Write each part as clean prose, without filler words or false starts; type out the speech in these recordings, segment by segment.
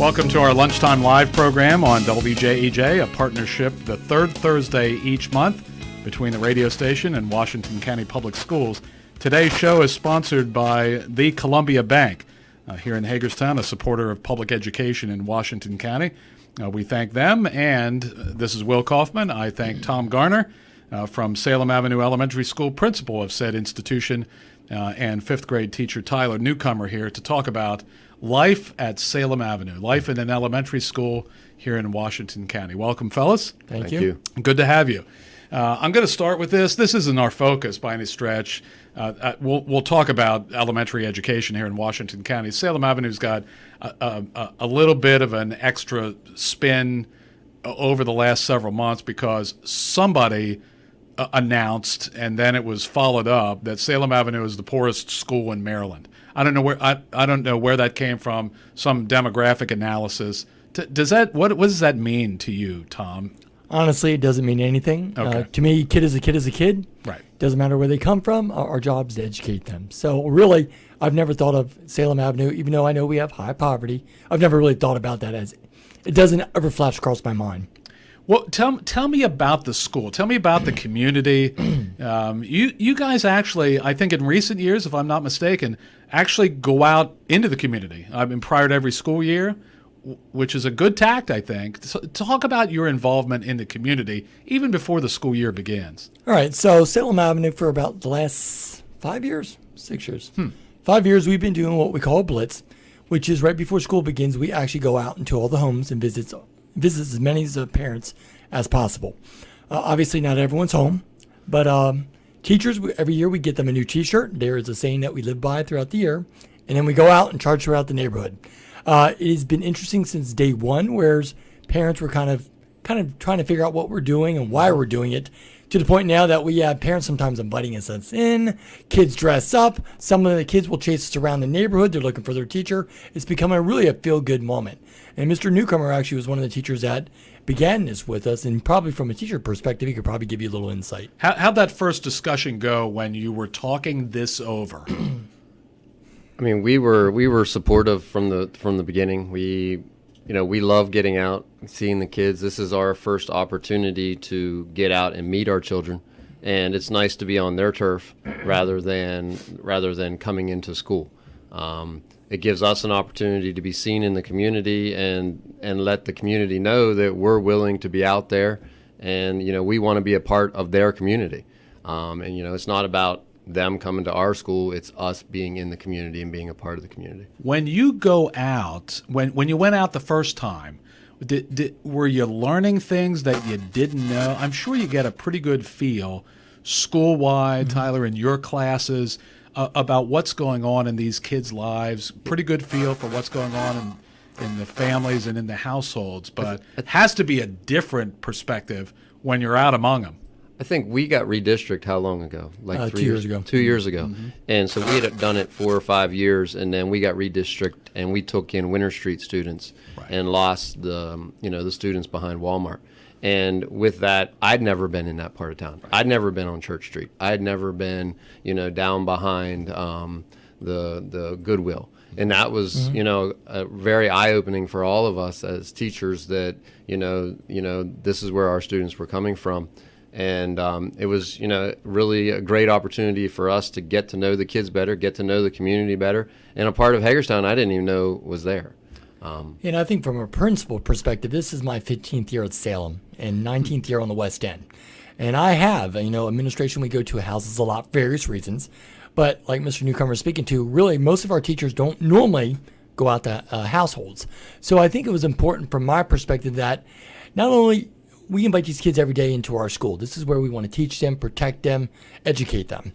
Welcome to our Lunchtime Live program on WJEJ, a partnership the third Thursday each month between the radio station and Washington County Public Schools. Today's show is sponsored by the Columbia Bank here in Hagerstown, a supporter of public education in Washington County. We thank them, and this is Will Kaufman. I thank Tom Garner from Salem Avenue Elementary School, principal of said institution, and fifth grade teacher Tyler Newcomer here to talk about life at Salem Avenue, life in an elementary school here in Washington County. Welcome, fellas. Thank you. Good to have you. I'm going to start with this. This isn't our focus by any stretch. We'll talk about elementary education here in Washington County. Salem Avenue's got a little bit of an extra spin over the last several months because somebody announced, and then it was followed up, that Salem Avenue is the poorest school in Maryland. I don't know where that came from. Some demographic analysis. What does that mean to you, Tom? Honestly, it doesn't mean anything. Okay. To me, kid is a kid is a kid. Right. Doesn't matter where they come from. Our job is to educate them. So really, I've never thought of Salem Avenue, even though I know we have high poverty. I've never really thought about that as it doesn't ever flash across my mind. Well, tell me about the school. Tell me about the community. You guys actually, I think in recent years, if I'm not mistaken, actually go out into the community. I've been prior to every school year, which is a good tact, I think. So talk about your involvement in the community even before the school year begins. All right. So Salem Avenue for about the last 5 years, 6 years. 5 years we've been doing what we call a blitz, which is right before school begins, we actually go out into all the homes and visit as many of the parents as possible. Obviously, not everyone's home, but teachers, every year we get them a new T-shirt. There is a saying that we live by throughout the year, and then we go out and charge throughout the neighborhood. It has been interesting since day one, whereas parents were kind of trying to figure out what we're doing and why we're doing it, to the point now that we have parents sometimes inviting us in, kids dress up, some of the kids will chase us around the neighborhood, they're looking for their teacher. It's becoming really a feel-good moment. And Mr. Newcomer actually was one of the teachers that began this with us, and probably from a teacher perspective, he could probably give you a little insight. How'd that first discussion go when you were talking this over? I mean, we were supportive from the beginning. We love getting out, seeing the kids. This is our first opportunity to get out and meet our children, and it's nice to be on their turf rather than coming into school. It gives us an opportunity to be seen in the community and let the community know that we're willing to be out there, and we want to be a part of their community. And it's not about them coming to our school, it's us being in the community and being a part of the community. When you go out, when you went out the first time, were you learning things that you didn't know? I'm sure you get a pretty good feel school-wide, Tyler, in your classes, about what's going on in these kids' lives. Pretty good feel for what's going on in the families and in the households. But it has to be a different perspective when you're out among them. I think we got redistricted how long ago? Like 2 years ago. 2 years ago. Mm-hmm. And so we had done it 4 or 5 years, and then we got redistricted, and we took in Winter Street students and lost the students behind Walmart. And with that, I'd never been in that part of town. I'd never been on Church Street. I'd never been, down behind the Goodwill. And that was, very eye-opening for all of us as teachers that, this is where our students were coming from. And it was, really a great opportunity for us to get to know the kids better, get to know the community better, and a part of Hagerstown I didn't even know was there. And I think from a principal perspective, this is my 15th year at Salem and 19th year on the West End. And I have, administration we go to houses a lot, various reasons. But like Mr. Newcomer is speaking to, really most of our teachers don't normally go out to households. So I think it was important from my perspective that not only we invite these kids every day into our school. This is where we want to teach them, protect them, educate them.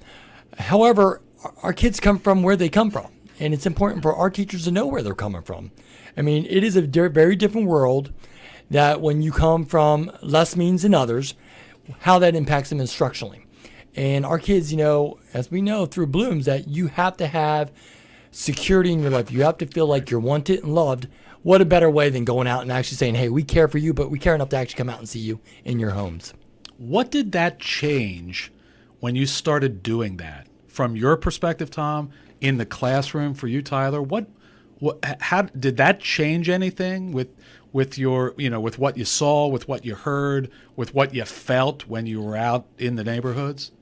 However, our kids come from where they come from, and it's important for our teachers to know where they're coming from. I mean, it is a very different world that when you come from less means than others, how that impacts them instructionally. And our kids, as we know through Blooms, that you have to have security in your life. You have to feel like you're wanted and loved. What a better way than going out and actually saying, hey, we care for you, but we care enough to actually come out and see you in your homes. What did that change when you started doing that? From your perspective, Tom, in the classroom for you, Tyler, what How did that change anything with your, with what you saw, with what you heard, with what you felt when you were out in the neighborhoods?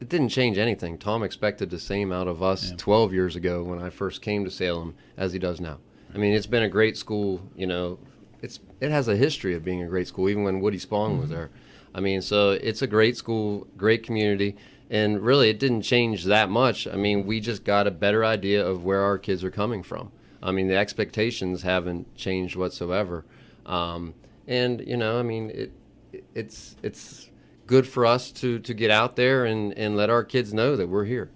It didn't change anything. Tom expected the same out of us 12 years ago when I first came to Salem as he does now. It's been a great school. It has a history of being a great school, even when Woody Spong was there. So it's a great school, great community, and really it didn't change that much. We just got a better idea of where our kids are coming from. The expectations haven't changed whatsoever. It's good for us to get out there and let our kids know that we're here.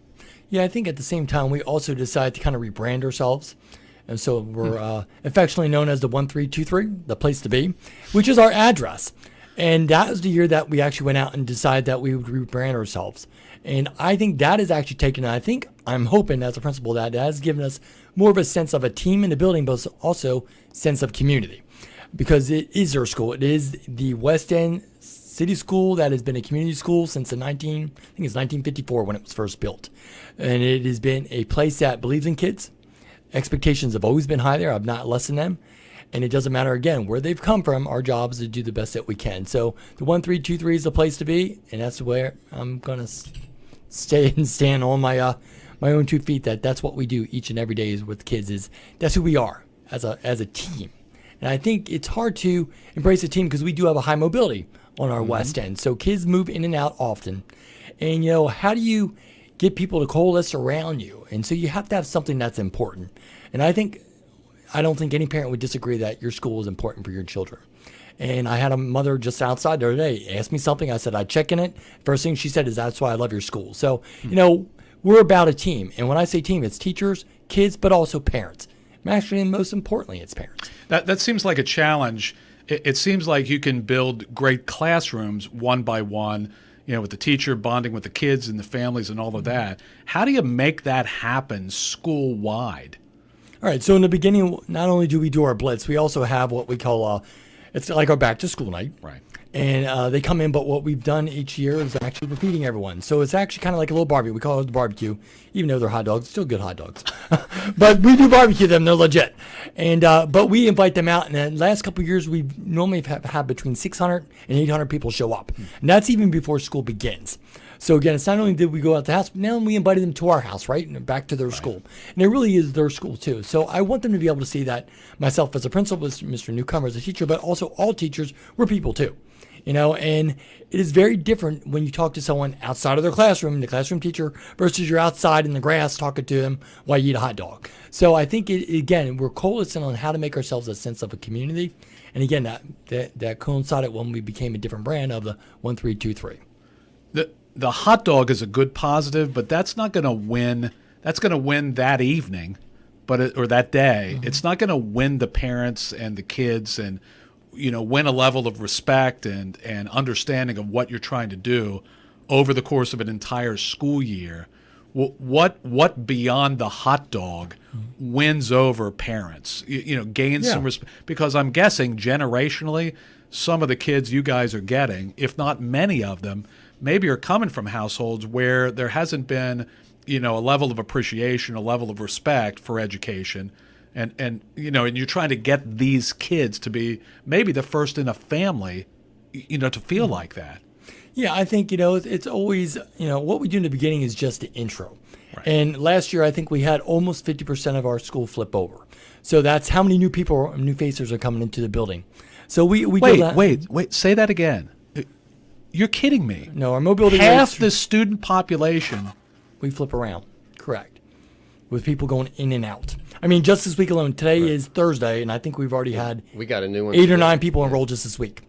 Yeah, I think at the same time, we also decided to kind of rebrand ourselves. And so we're affectionately known as the 1323, the place to be, which is our address. And that was the year that we actually went out and decided that we would rebrand ourselves. And I think that has actually taken, I'm hoping as a principal that has given us more of a sense of a team in the building, but also sense of community. Because it is our school. It is the West End City School that has been a community school since the 1954 when it was first built. And it has been a place that believes in kids. Expectations have always been high there. I've not lessened them. And it doesn't matter, again, where they've come from. Our job is to do the best that we can. So the 1323 is the place to be, and that's where I'm going to stay and stand on my own 2 feet. That's what we do each and every day is with kids. That's who we are as a team. And I think it's hard to embrace a team because we do have a high mobility on our West End. So kids move in and out often. And, how do you get people to coalesce around you? And so you have to have something that's important. And I don't think any parent would disagree that your school is important for your children. And I had a mother just outside the other day ask me something. I said, I'd check in it. First thing she said is, that's why I love your school. So, we're about a team. And when I say team, it's teachers, kids, but also parents. Actually, most importantly, it's parents. That seems like a challenge. It seems like you can build great classrooms one by one, with the teacher bonding with the kids and the families and all of that. How do you make that happen school-wide? All right, so in the beginning, not only do we do our blitz, we also have what we call, it's like our back to school night. Right. And they come in, but what we've done each year is actually we're feeding everyone. So it's actually kind of like a little barbecue. We call it the barbecue, even though they're hot dogs, still good hot dogs. But we do barbecue them, they're legit. And but we invite them out, and the last couple of years, we normally have had between 600 and 800 people show up. And that's even before school begins. So again, it's not only did we go out the house, but now we invited them to our house, right? And back to their school. And it really is their school too. So I want them to be able to see that myself as a principal, Mr. Newcomer as a teacher, but also all teachers, we're people too. And it is very different when you talk to someone outside of their classroom, the classroom teacher, versus you're outside in the grass talking to them while you eat a hot dog. So I think, again, we're coalescing on how to make ourselves a sense of a community. And again, that coincided when we became a different brand of the 1323. The hot dog is a good positive, but that's not going to win. That's going to win that evening, or that day. Mm-hmm. It's not going to win the parents and the kids and win a level of respect and understanding of what you're trying to do over the course of an entire school year. What beyond the hot dog wins over parents? Gains some respect, because I'm guessing generationally, some of the kids you guys are getting, if not many of them, maybe are coming from households where there hasn't been, a level of appreciation, a level of respect for education. And you're trying to get these kids to be maybe the first in a family, to feel like that. Yeah, I think, it's always, what we do in the beginning is just the intro. Right. And last year, I think we had almost 50% of our school flip over. So that's how many new faces are coming into the building. So we wait, say that again. You're kidding me. No, our mobility half the student population. We flip around, correct, with people going in and out. Just this week alone, today is Thursday, and I think we've already had we got a new one 8 or 9 people enrolled just this week.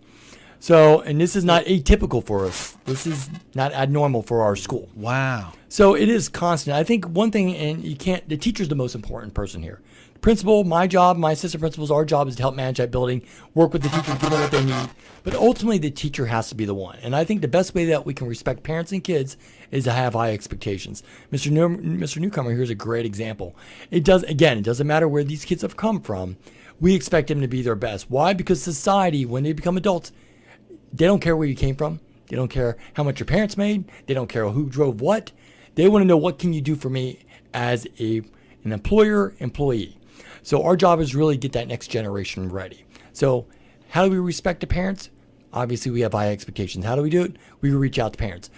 So, and this is not atypical for us. This is not abnormal for our school. Wow. So it is constant. I think one thing, and the teacher's the most important person here. Principal, my job, my assistant principals, our job is to help manage that building, work with the teachers, give them what they need. But ultimately, the teacher has to be the one. And I think the best way that we can respect parents and kids is to have high expectations. Mr. Newcomer here is a great example. It doesn't matter where these kids have come from. We expect them to be their best. Why? Because society, when they become adults, they don't care where you came from. They don't care how much your parents made. They don't care who drove what. They want to know, what can you do for me as a an employer-employee. So our job is really get that next generation ready. So how do we respect the parents? Obviously, we have high expectations. How do we do it? We reach out to parents.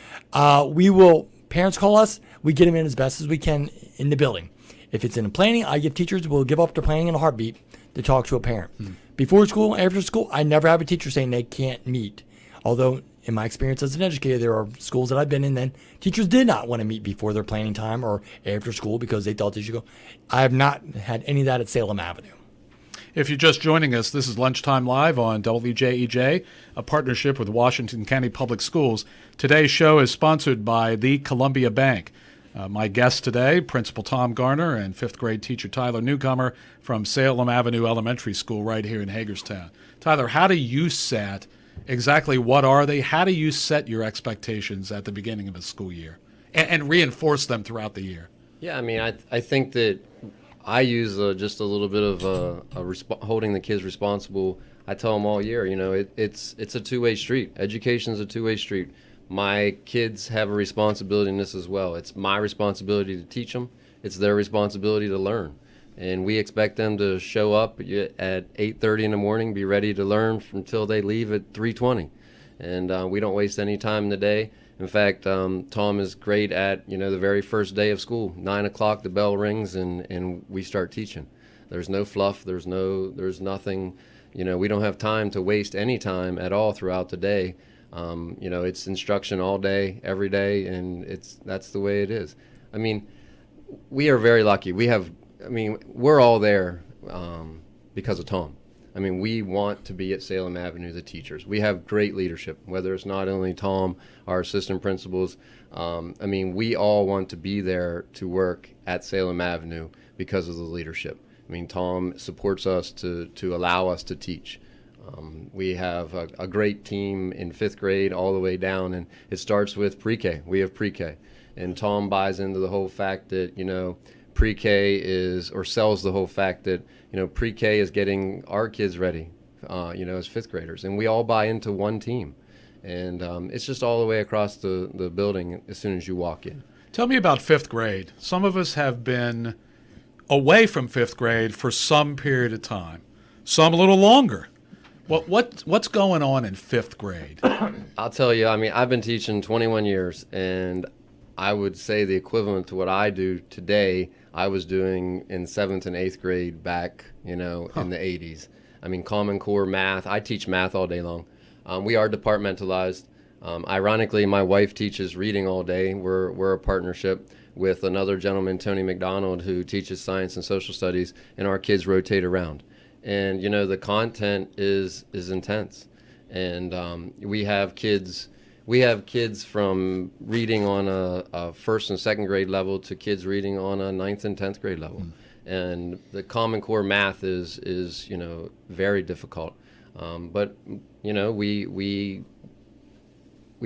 Parents call us, we get them in as best as we can in the building. If it's in planning, I give teachers, will give up their planning in a heartbeat to talk to a parent. Before school, after school, I never have a teacher saying they can't meet. Although, in my experience as an educator, there are schools that I've been in then teachers did not want to meet before their planning time or after school because they thought they should go. I have not had any of that at Salem Avenue. If you're just joining us, this is Lunchtime Live on WJEJ, a partnership with Washington County Public Schools. Today's show is sponsored by the Columbia Bank. My guests today, Principal Tom Garner and 5th grade teacher Tyler Newcomer from Salem Avenue Elementary School right here in Hagerstown. Tyler, how do you set, exactly what are they? How do you set your expectations at the beginning of a school year and reinforce them throughout the year? Yeah, I mean, I think that I use just a little bit of holding the kids responsible. I tell them all year, it's a two-way street. Education's a two-way street. My kids have a responsibility in this as well. It's my responsibility to teach them. It's their responsibility to learn. And we expect them to show up at 8:30 in the morning, be ready to learn until they leave at 3:20. And we don't waste any time in the day. In fact, Tom is great at, the very first day of school, 9 o'clock, the bell rings and we start teaching. There's no fluff. There's nothing, we don't have time to waste any time at all throughout the day. It's instruction all day, every day, and that's the way it is. I mean, we are very lucky. We're all there because of Tom. I mean, we want to be at Salem Avenue, the teachers. We have great leadership, whether it's not only Tom, our assistant principals. We all want to be there to work at Salem Avenue because of the leadership. Tom supports us to allow us to teach. We have a great team in 5th grade all the way down, and it starts with pre-K. We have pre-K. And Tom buys into the whole fact that, pre-K sells the whole fact that, pre-K is getting our kids ready, as 5th graders. And we all buy into one team. And it's just all the way across the building as soon as you walk in. Tell me about 5th grade. Some of us have been away from 5th grade for some period of time, some a little longer. What's going on in 5th grade? I'll tell you, I've been teaching 21 years, and I would say the equivalent to what I do today, I was doing in 7th and 8th grade back, in the 80s. Common Core math. I teach math all day long. We are departmentalized. Ironically, my wife teaches reading all day. We're a partnership with another gentleman, Tony McDonald, who teaches science and social studies, and our kids rotate around. And, the content is intense. And we have kids from reading on a 1st and 2nd grade level to kids reading on a 9th and 10th grade level. And the Common Core math is very difficult. But, we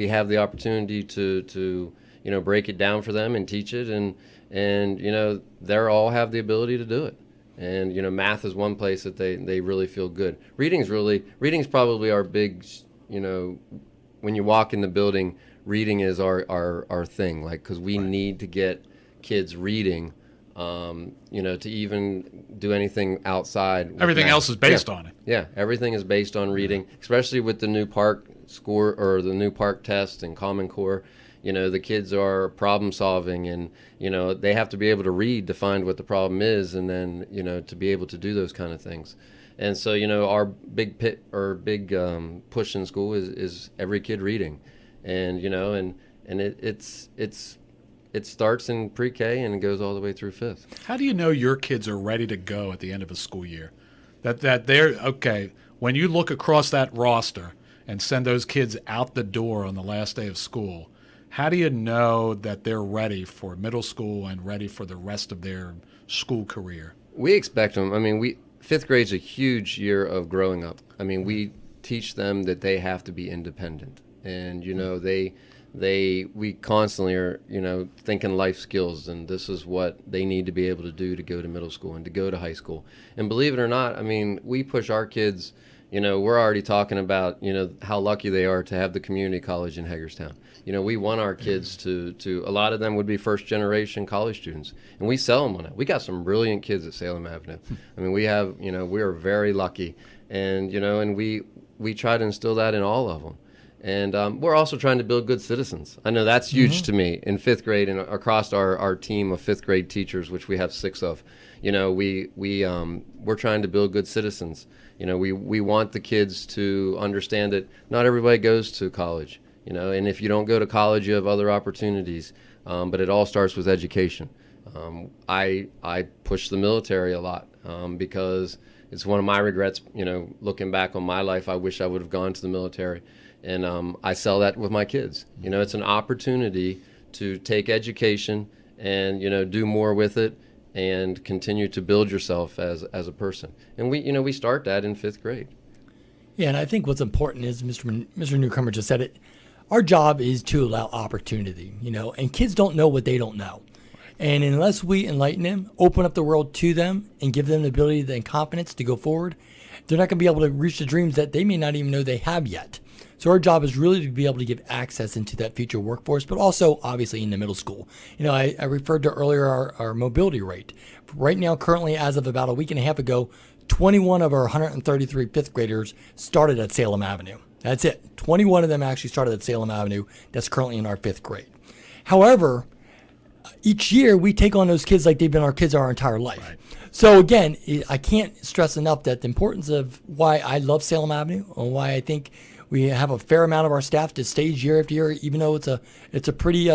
have the opportunity to break it down for them and teach it. And they all have the ability to do it. And, math is one place that they really feel good. Reading's probably our big, when you walk in the building, reading is our thing, because we need to get kids reading, to even do anything outside. Everything math. else is based on it. Yeah, everything is based on reading, especially with the new Park score or the new Park test and Common Core. The kids are problem solving, and they have to be able to read to find what the problem is, and then to be able to do those kind of things. And so our big push in school is every kid reading, and it starts in pre-K and it goes all the way through 5th. How do you know your kids are ready to go at the end of a school year? That they're okay when you look across that roster and send those kids out the door on the last day of school. How do you know that they're ready for middle school and ready for the rest of their school career? We expect them. 5th grade's a huge year of growing up. We teach them that they have to be independent, and we constantly are thinking life skills, and this is what they need to be able to do to go to middle school and to go to high school. And believe it or not, we push our kids we're already talking about, how lucky they are to have the community college in Hagerstown. We want our kids to a lot of them would be first generation college students, and we sell them on it. We got some brilliant kids at Salem Avenue. I mean, we have, we are very lucky, and, and we try to instill that in all of them. And we're also trying to build good citizens. I know that's huge to me in fifth grade and across our team of fifth grade teachers, which we have 6 of. We're trying to build good citizens. We want the kids to understand that not everybody goes to college. And if you don't go to college, you have other opportunities. But it all starts with education. I push the military a lot because it's one of my regrets. Looking back on my life, I wish I would have gone to the military. And I sell that with my kids. It's an opportunity to take education and, do more with it and continue to build yourself as a person. And we start that in 5th grade. Yeah, and I think what's important is Mr. Newcomer just said it. Our job is to allow opportunity, and kids don't know what they don't know. And unless we enlighten them, open up the world to them, and give them the ability and confidence to go forward, they're not going to be able to reach the dreams that they may not even know they have yet. So our job is really to be able to give access into that future workforce, but also obviously in the middle school. I referred to earlier our mobility rate. Right now, currently, as of about a week and a half ago, 21 of our 133 fifth graders started at Salem Avenue. That's it. 21 of them actually started at Salem Avenue. That's currently in our 5th grade. However, each year we take on those kids like they've been our kids our entire life. Right. So again, I can't stress enough that the importance of why I love Salem Avenue and why I think we have a fair amount of our staff to stage year after year, even though it's a pretty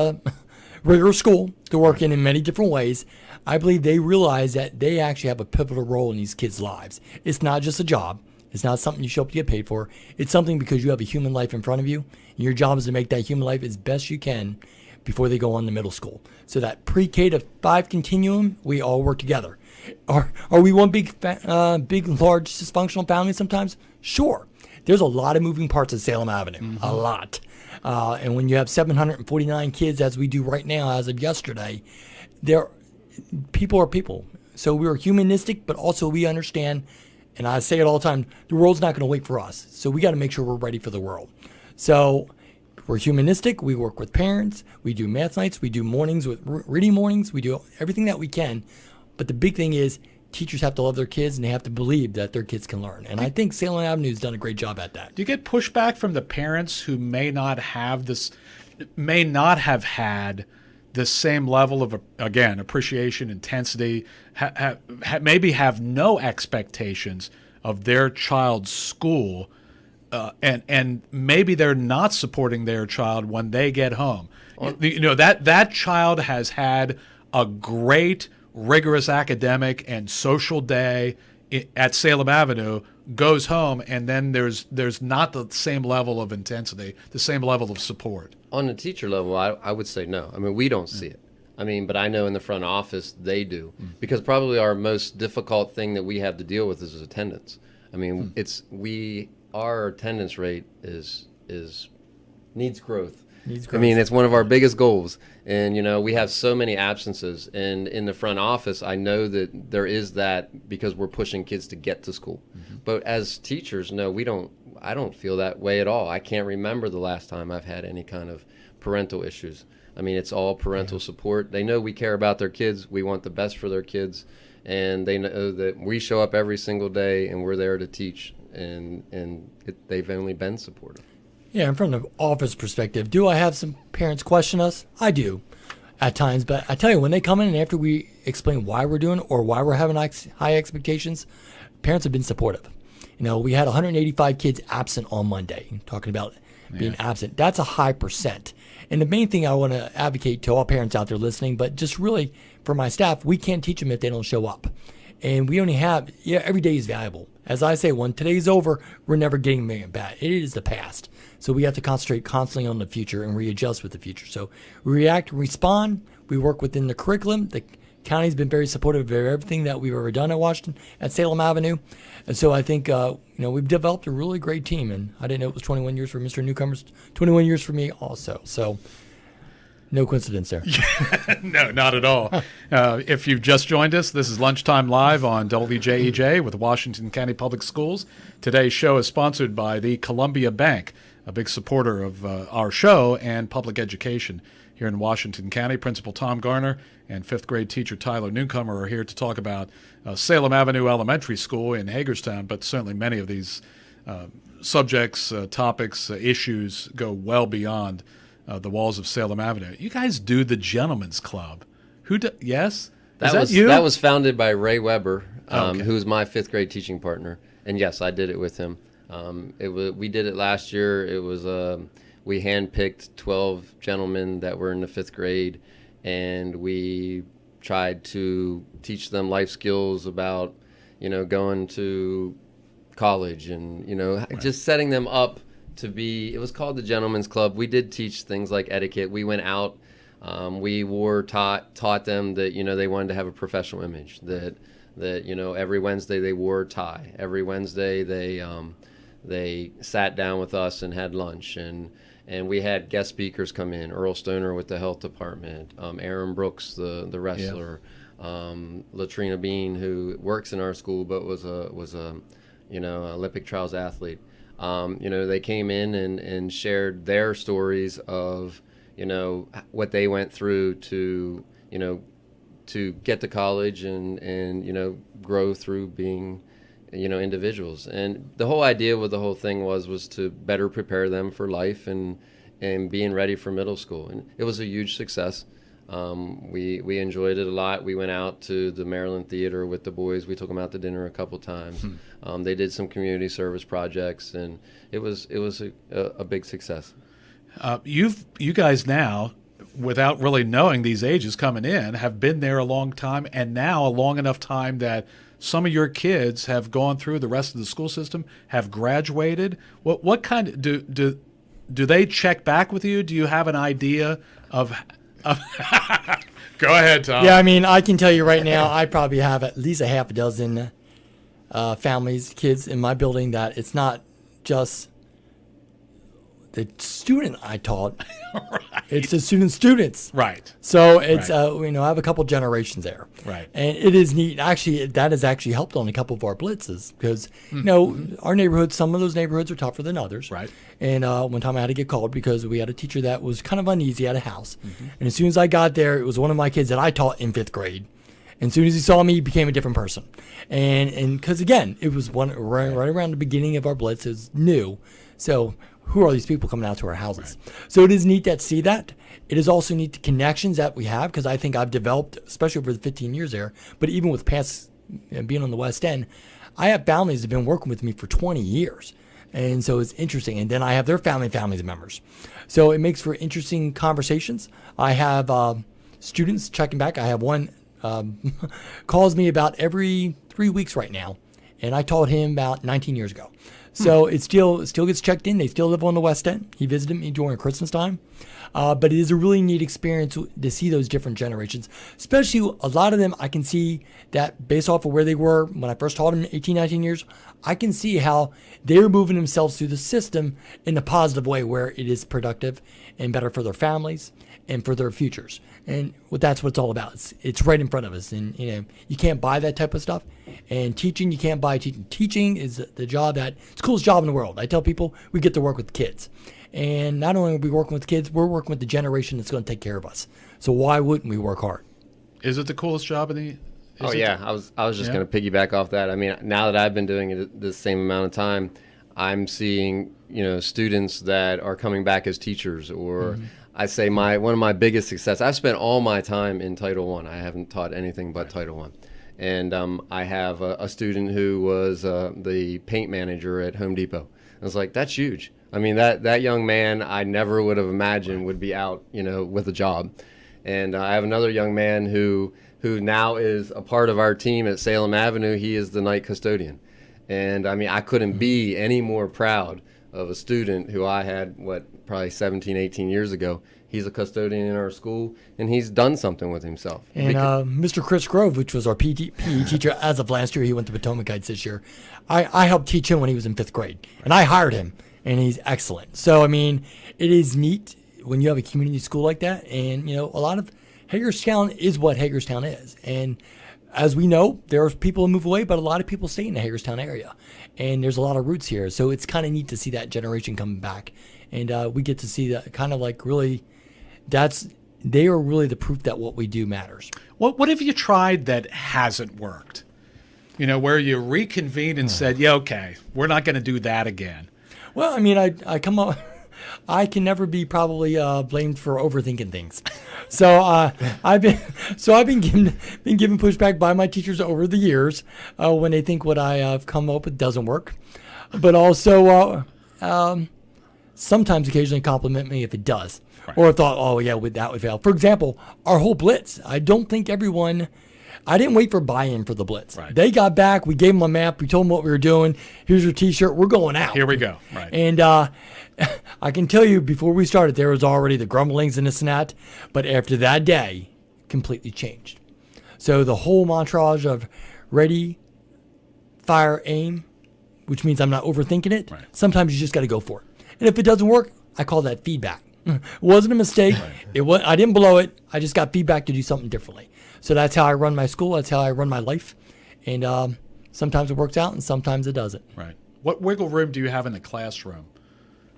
rigorous school to work in many different ways. I believe they realize that they actually have a pivotal role in these kids' lives. It's not just a job. It's not something you show up to get paid for. It's something because you have a human life in front of you, and your job is to make that human life as best you can before they go on to middle school. So that pre-K to 5 continuum, we all work together. Are we one big, large dysfunctional family sometimes? Sure. There's a lot of moving parts at Salem Avenue, a lot. And when you have 749 kids, as we do right now, as of yesterday, people are people. So we're humanistic, but also we understand. And I say it all the time, the world's not going to wait for us. So we got to make sure we're ready for the world. So we're humanistic. We work with parents. We do math nights. We do mornings with reading mornings. We do everything that we can. But the big thing is teachers have to love their kids and they have to believe that their kids can learn. And I think Salem Avenue has done a great job at that. Do you get pushback from the parents who may not have had the same level of, again, appreciation, intensity, maybe have no expectations of their child's school, and maybe they're not supporting their child when they get home? That child has had a great, rigorous academic and social day at Salem Avenue, goes home, and then there's not the same level of intensity, the same level of support. On the teacher level, I would say no. I mean, we don't see it. I mean, but I know in the front office they do, because probably our most difficult thing that we have to deal with is attendance. I mean, our attendance rate needs growth. I mean, it's one of our biggest goals. And, we have so many absences. And in the front office, I know that there is that because we're pushing kids to get to school. But as teachers, no, I don't feel that way at all. I can't remember the last time I've had any kind of parental issues. I mean, it's all parental support. They know we care about their kids. We want the best for their kids. And they know that we show up every single day and we're there to teach. And they've only been supportive. Yeah, and from the office perspective, do I have some parents question us? I do at times, but I tell you, when they come in and after we explain why we're doing it or why we're having high expectations, parents have been supportive. We had 185 kids absent on Monday, talking about being absent. That's a high percent. And the main thing I want to advocate to all parents out there listening, but just really for my staff, we can't teach them if they don't show up. And we only have, every day is valuable. As I say, when today's over, we're never getting back. It is the past. So we have to concentrate constantly on the future and readjust with the future. So we react, respond. We work within the curriculum. The county's been very supportive of everything that we've ever done at Washington, at Salem Avenue. And so I think, we've developed a really great team. And I didn't know it was 21 years for Mr. Newcomer, 21 years for me also. So No coincidence there. No, not at all. If you've just joined us, this is Lunchtime Live on WJEJ with Washington County Public Schools. Today's show is sponsored by the Columbia Bank, a big supporter of our show and public education here in Washington County. Principal Tom Garner and fifth grade teacher Tyler Newcomer are here to talk about Salem Avenue Elementary School in Hagerstown, but certainly many of these subjects, topics, issues go well beyond the walls of Salem Avenue. You guys do the Gentlemen's Club. Yes? That was founded by Ray Weber, Okay. who's my fifth grade teaching partner. And yes, I did it with him. We did it last year. It was we handpicked 12 gentlemen that were in the fifth grade, and we tried to teach them life skills about, going to college and, just setting them up to be. It was called the Gentlemen's Club. We did teach things like etiquette. We went out. We taught them that, they wanted to have a professional image, that every Wednesday they wore a tie. Every Wednesday they sat down with us and had lunch, and we had guest speakers come in. Earl Stoner with the health department, Aaron Brooks, the wrestler, Latrina Bean, who works in our school but was a Olympic trials athlete. They came in and shared their stories of, what they went through to get to college and grow through being, individuals. And the whole idea with the whole thing was to better prepare them for life and being ready for middle school. And it was a huge success. We enjoyed it a lot. We went out to the Maryland Theater with the boys. We took them out to dinner a couple times. They did some community service projects, and it was a big success. You guys now, without really knowing these ages coming in, have been there a long time, and now a long enough time that some of your kids have gone through the rest of the school system, have graduated. What kind of do they check back with you? Do you have an idea of Go ahead, Tom. Yeah, I can tell you right now, I probably have at least a half a dozen families, kids in my building that it's not just the student I taught. Right. It's the students. Right. So it's, Right. I have a couple generations there. Right. And it is neat. Actually, that has actually helped on a couple of our blitzes because, our neighborhoods, some of those neighborhoods are tougher than others. Right. And one time I had to get called because we had a teacher that was kind of uneasy at a house. And as soon as I got there, it was one of my kids that I taught in fifth grade. And as soon as he saw me, he became a different person. And because, again, it was right around the beginning of our blitz. It was new. So who are these people coming out to our houses? Right. So it is neat to see that. It is also neat the connections that we have, because I think I've developed, especially over the 15 years there, but even with past being on the West End, I have families that have been working with me for 20 years. And so it's interesting. And then I have their families members. So it makes for interesting conversations. I have students checking back. I have one calls me about every 3 weeks right now. And I taught him about 19 years ago. So it still gets checked in. They still live on the West End. He visited me during Christmas time. But it is a really neat experience to see those different generations. Especially a lot of them, I can see that based off of where they were when I first taught them 18, 19 years, I can see how they're moving themselves through the system in a positive way where it is productive and better for their families and for their futures. And that's what it's all about. It's right in front of us. And, you can't buy that type of stuff. And teaching, you can't buy teaching. Teaching is the job it's the coolest job in the world. I tell people we get to work with kids. And not only are we working with kids, we're working with the generation that's going to take care of us. So why wouldn't we work hard? Is it the coolest job in the... I was just going to piggyback off that. Now that I've been doing it the same amount of time, I'm seeing, students that are coming back as teachers, or I say one of my biggest success. I've spent all my time in Title I. I haven't taught anything but Title I. And I have a student who was the paint manager at Home Depot. I was like, that's huge. That young man, I never would have imagined would be out, with a job. And I have another young man who now is a part of our team at Salem Avenue. He is the night custodian. And I couldn't be any more proud of a student who I had, probably 17, 18 years ago. He's a custodian in our school, and he's done something with himself. And Mr. Chris Grove, which was our PE teacher as of last year, he went to Potomac Heights this year. I helped teach him when he was in fifth grade, and I hired him, and he's excellent. So, it is neat when you have a community school like that, and a lot of Hagerstown is what Hagerstown is, and as we know, there are people who move away, but a lot of people stay in the Hagerstown area, and there's a lot of roots here. So it's kind of neat to see that generation coming back, and we get to see that kind of like really, they are really the proof that what we do matters. What have you tried that hasn't worked? Where you reconvened and said, yeah, okay, we're not going to do that again. Well, I mean, I come up. I can never be probably blamed for overthinking things. So I've been given pushback by my teachers over the years when they think what I have come up with doesn't work, but also sometimes occasionally compliment me if it does, right. Or thought, oh yeah, that would fail. For example, our whole blitz. I don't think everyone. I didn't wait for buy-in for the blitz. Right. They got back. We gave them a map. We told them what we were doing. Here's your T-shirt. We're going out. Here we go. Right. And I can tell you, before we started, there was already the grumblings and this and that. But after that day, completely changed. So the whole mantrage of ready, fire, aim, which means I'm not overthinking it. Right. Sometimes you just got to go for it. And if it doesn't work, I call that feedback. It wasn't a mistake. Right. I didn't blow it. I just got feedback to do something differently. So that's how I run my school. That's how I run my life. And sometimes it works out and sometimes it doesn't. Right. What wiggle room do you have in the classroom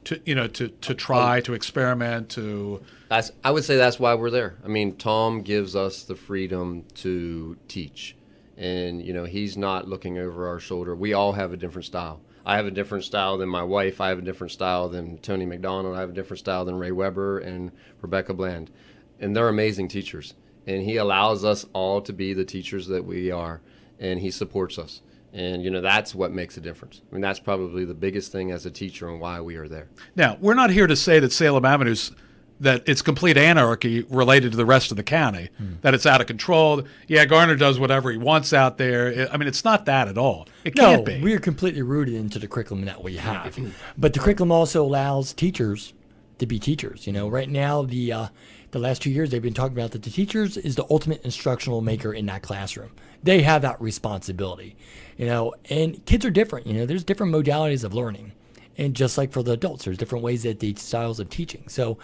to try, to experiment, to... I would say that's why we're there. I mean, Tom gives us the freedom to teach. And, he's not looking over our shoulder. We all have a different style. I have a different style than my wife. I have a different style than Tony McDonald. I have a different style than Ray Weber and Rebecca Bland. And they're amazing teachers. And he allows us all to be the teachers that we are, and he supports us. And, that's what makes a difference. I mean, that's probably the biggest thing as a teacher and why we are there. Now, we're not here to say that Salem Avenue's, that it's complete anarchy related to the rest of the county, that it's out of control. Yeah, Garner does whatever he wants out there. I mean, it's not that at all. It can't be. We are completely rooted into the curriculum that we have. But the curriculum also allows teachers to be teachers. Right now, the last 2 years, they've been talking about that the teachers is the ultimate instructional maker in that classroom. They have that responsibility, and kids are different. There's different modalities of learning. And just like for the adults, there's different ways that the styles of teaching. So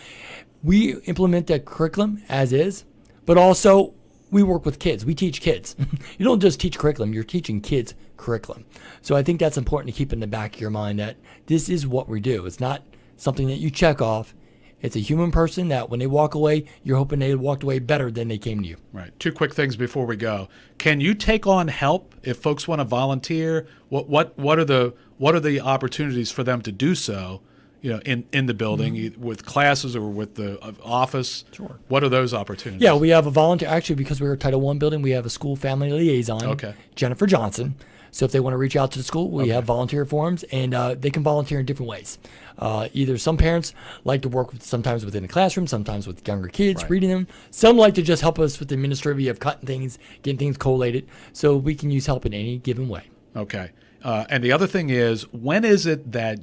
we implement that curriculum as is, but also we work with kids. We teach kids. You don't just teach curriculum, you're teaching kids curriculum. So I think that's important to keep in the back of your mind that this is what we do. It's not something that you check off. It's a human person that when they walk away, you're hoping they walked away better than they came to you. Right. Two quick things before we go. Can you take on help if folks want to volunteer? What are the opportunities for them to do so? In the building with classes or with the office. Sure. What are those opportunities? Yeah, we have a volunteer. Actually, because we're a Title I building, we have a school family liaison. Okay. Jennifer Johnson. So if they want to reach out to the school, we have volunteer forms, and they can volunteer in different ways. Either some parents like to work sometimes within the classroom, sometimes with younger kids, reading them. Some like to just help us with the administrative of cutting things, getting things collated. So we can use help in any given way. Okay. And the other thing is, when is it that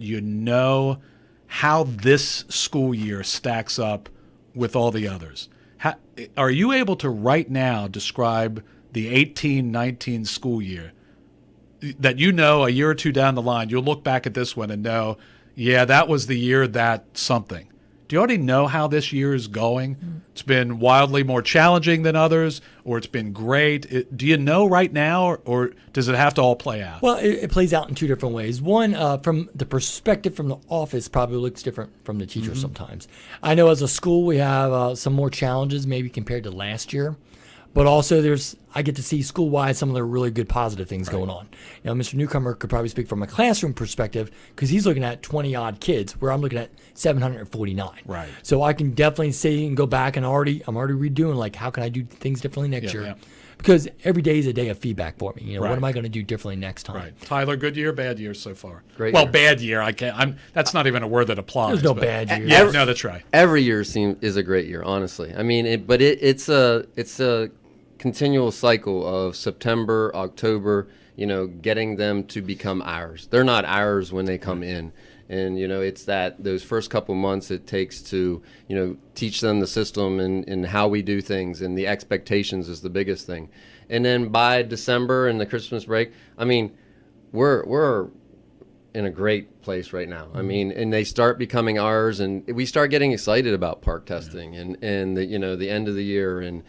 how this school year stacks up with all the others? Are you able to right now describe the 18-19 school year that a year or two down the line, you'll look back at this one and know, yeah, that was the year that something. Do you already know how this year is going? It's been wildly more challenging than others, or it's been great. Do you know right now, or does it have to all play out? Well, it plays out in two different ways. One, from the perspective from the office, probably looks different from the teacher sometimes. I know as a school we have some more challenges maybe compared to last year. But also I get to see school-wide some of the really good positive things going on. Mr. Newcomer could probably speak from a classroom perspective because he's looking at 20-odd kids where I'm looking at 749. Right. So I can definitely see and go back and I'm already redoing, like, how can I do things differently next year? Yeah. Because every day is a day of feedback for me. What am I going to do differently next time? Right. Tyler, good year, bad year so far? Great year. Bad year. I can't. That's not even a word that applies. There's no bad year. Yeah, no, that's right. Every year is a great year, honestly. I mean, it's a continual cycle of September, October, getting them to become ours. They're not ours when they come in. And, it's those first couple months it takes to, teach them the system and how we do things, and the expectations is the biggest thing. And then by December and the Christmas break, I mean, we're in a great place right now. I mean, and they start becoming ours, and we start getting excited about park testing and the, the end of the year and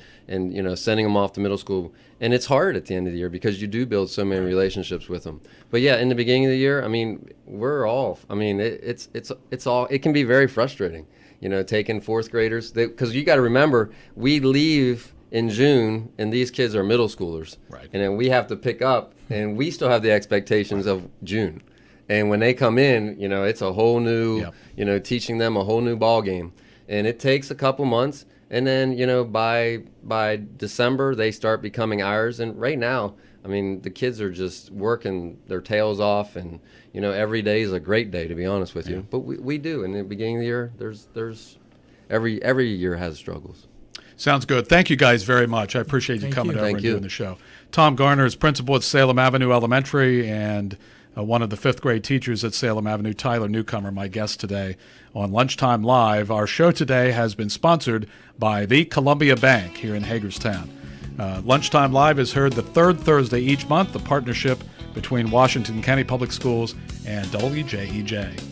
sending them off to middle school. And it's hard at the end of the year because you do build so many relationships with them. But yeah, in the beginning of the year, I mean, we're off. I mean, it can be very frustrating, taking fourth graders, because you got to remember, we leave in June, and these kids are middle schoolers. Right. And then we have to pick up, and we still have the expectations of June. And when they come in, it's a whole new, teaching them a whole new ball game. And it takes a couple months, and then, by December, they start becoming ours. And right now, I mean, the kids are just working their tails off, and, every day is a great day, to be honest with you. But we do. In the beginning of the year, there's every year has struggles. Sounds good. Thank you guys very much. I appreciate you coming over and doing the show. Tom Garner is principal at Salem Avenue Elementary, and one of the fifth grade teachers at Salem Avenue, Tyler Newcomer, my guest today on Lunchtime Live. Our show today has been sponsored by the Columbia Bank here in Hagerstown. Lunchtime Live is heard the third Thursday each month, the partnership between Washington County Public Schools and WJEJ.